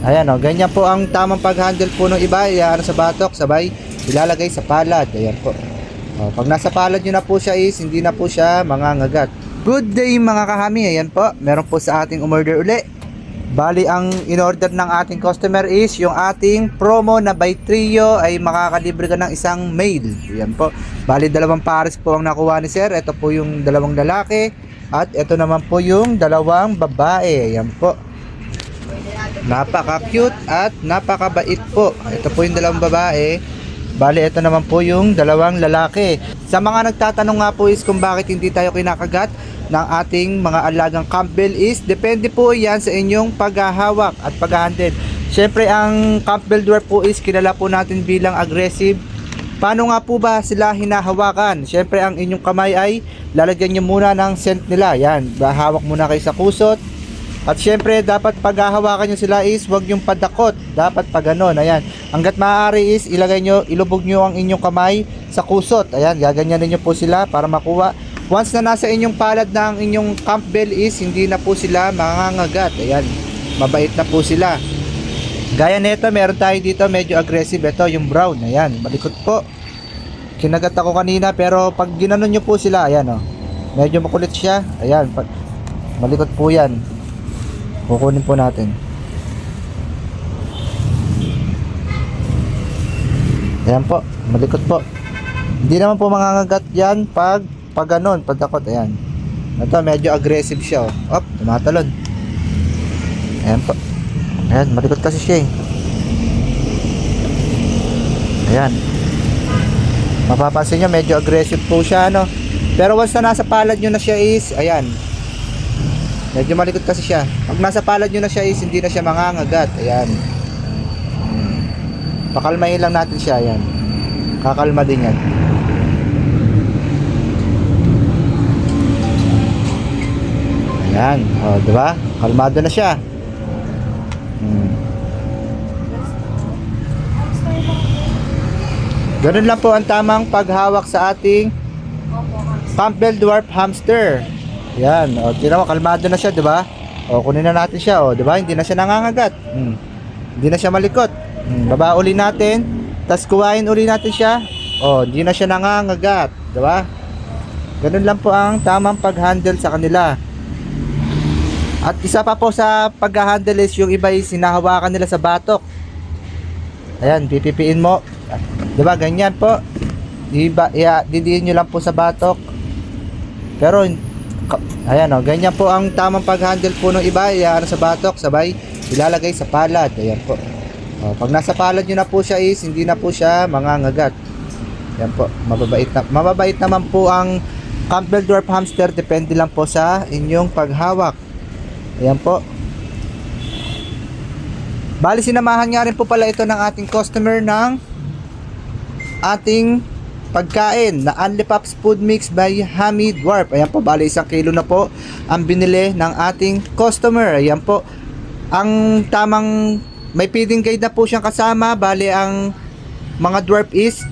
Ayan o, ganyan po ang tamang pag-handle po ng iba. Iyaano sa batok, sabay ilalagay sa palad. Ayan po. O, pag nasa palad nyo na po siya is hindi na po siya mangangagat. Good day mga kahami. Ayan po, meron po sa ating umorder uli. Bali ang in-order ng ating customer is yung ating promo na by trio ay makakalibre ka ng isang male. Ayan po. Bali dalawang pares po ang nakuha ni sir. Ito po yung dalawang lalaki at ito naman po yung dalawang babae. Ayan po. Napaka-cute at napakabait po. Ito po yung dalawang babae. Bali, ito naman po yung dalawang lalaki. Sa mga nagtatanong nga po is kung bakit hindi tayo kinakagat ng ating mga alagang Campbell is depende po yan sa inyong paghahawak at paghahandle. Siyempre, ang Campbell Dwarf po is kilala po natin bilang aggressive. Paano nga po ba sila hinahawakan? Siyempre, ang inyong kamay ay lalagyan nyo muna ng scent nila. Yan, hawak muna kayo sa kusot. At syempre, dapat paghahawakan nyo sila is huwag yung padakot. Dapat pag ganon. Ayan. Hanggat maaari is ilagay nyo, ilubog nyo ang inyong kamay sa kusot. Ayan, gaganyanin nyo po sila para makuha. Once na nasa inyong palad na ang inyong Campbell is hindi na po sila mangangagat. Ayan, mabait na po sila. Gaya nito, meron tayo dito medyo aggressive. Ito, yung brown. Ayan, malikot po. Kinagat ako kanina pero pag ginanon nyo po sila, ayan o. Medyo makulit siya. Ayan, malikot po yan. Kukunin po natin. Ayan po, malikot po. Hindi naman po mangangagat yan pag ganon, pagdakot. Ayan. Ito, medyo aggressive siya. Op, tumatalon. Ayan po. Ayan, malikot kasi siya eh. Ayan. Mapapansin nyo, medyo aggressive po siya, ano. Pero once na nasa palad nyo na siya is, ayan. Medyo malikot kasi siya. Pag nasa palad nyo na siya is hindi na siya mangangagat. Ayan. Pakalmahin lang natin siya. Ayan. Kakalma din yan. Ayan. O, diba? Kalmado na siya. Ganun lang po ang tamang paghawak sa ating Campbell Dwarf Hamster. Yan, o, tira mo, kalmado na siya, di ba? O, kunin na natin siya, o, di ba? Hindi na siya nangangagat. Hindi na siya malikot. Baba uli natin, tas kuhain uli natin siya. O, hindi na siya nangangagat, di ba? Ganun lang po ang tamang pag-handle sa kanila. At isa pa po sa pag-handle is yung iba is hinahawakan nila sa batok. Ayan, pipipiin mo. Di ba? Ganyan po. Didiin nyo lang po sa batok. Pero ayan o, ganyan po ang tamang pag-handle po ng iba. Iyan sa batok, sabay ilalagay sa palad. Ayan po. O, pag nasa palad nyo na po siya is hindi na po siya mangangagat. Ayan po, mababait naman po ang Campbell Dwarf Hamster. Depende lang po sa inyong paghawak. Ayan po. Bali, sinamahan nga rin po pala ito ng ating customer ng ating pagkain na Only Pops Food Mix by Hammy Dwarf. Ayan po, bali 1 kilo na po ang binili ng ating customer. Ayan po, ang tamang may feeding guide na po siyang kasama. Bali ang mga dwarf is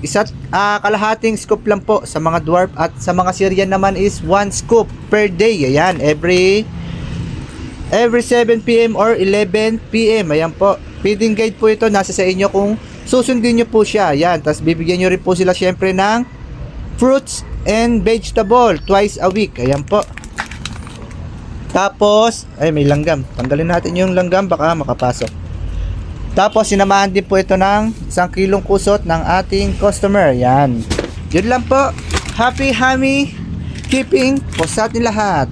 kalahating scoop lang po sa mga dwarf, at sa mga Syrian naman is 1 scoop per day. Ayan, every 7 PM or 11 PM. Ayan po, feeding guide po ito, nasa sa inyo kung susundin nyo po siya. Yan, tapos bibigyan nyo rin po sila syempre ng fruits and vegetable twice a week. Ayan po. Tapos, ay, may langgam. Tanggalin natin yung langgam, baka makapasok. Tapos, sinamahan din po ito ng 1 kilong kusot ng ating customer. Yan. Yun lang po. Happy Hammy keeping po sa ating lahat.